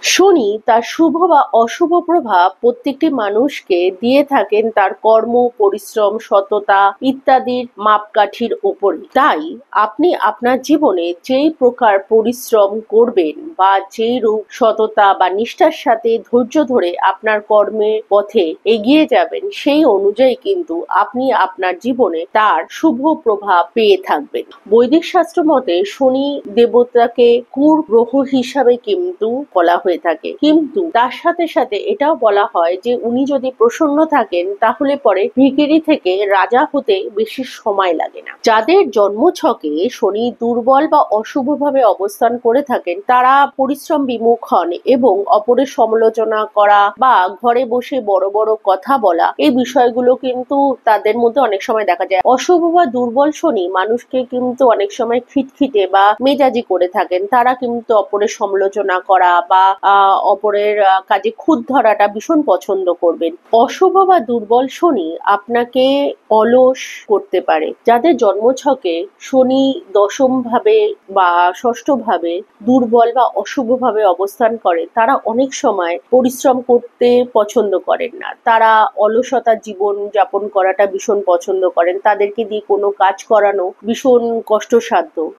শনি তার শুভ বা অশুভ প্রভাব প্রত্যেকটি মানুষকে দিয়ে থাকেন তার কর্ম, পরিশ্রম, সততা ইত্যাদির মাপকাঠির ওপরে। তাই আপনি আপনার জীবনে যেই প্রকার পরিশ্রম করবেন বা যেই রূপ সততা বা নিষ্ঠার সাথে ধৈর্য ধরে আপনার কর্মের পথে এগিয়ে যাবেন, সেই অনুযায়ী কিন্তু আপনি আপনার জীবনে তার শুভ প্রভাব পেয়ে থাকবেন। বৈদিক শাস্ত্র মতে শনি দেবতাকে কুর গ্রহ হিসাবে কিন্তু বলা হয়ে থাকে, কিন্তু তার সাথে সাথে এটাও বলা হয় যে উনি যদি প্রসন্ন থাকেন তাহলে পরে ভিখিরি থেকে রাজা হতে বেশি সময় লাগে না। যাদের জন্মছকে শনি দুর্বল বা অশুভভাবে অবস্থান করে থাকেন তারা পরিশ্রম বিমুখ হন এবং অপরের সমালোচনা করা বা ঘরে বসে বড় বড় কথা বলা, এই বিষয়গুলো কিন্তু তাদের মধ্যে অনেক সময় দেখা যায়। অশুভ বা দুর্বল শনি মানুষকে কিন্তু অনেক সময় খিটখিটে বা মেজাজি করে থাকেন। তারা কিন্তু অপরের সমালোচনা করা বা অপরের কাজে খুঁত ধরাটা ভীষণ পছন্দ করবেন। অশুভ বা দুর্বল শনি আপনাকে অলস করতে পারে। যাদের জন্মছকে শনি দশম ভাবে বা ষষ্ঠ ভাবে দুর্বল বা অশুভ ভাবে অবস্থান করে তারা অনেক সময় পরিশ্রম করতে পছন্দ করেন না। তারা অলসতা জীবন যাপন করাটা ভীষণ পছন্দ করেন। তাদেরকে দিয়ে কোনো কাজ করানো ভীষণ কষ্টসাধ্য।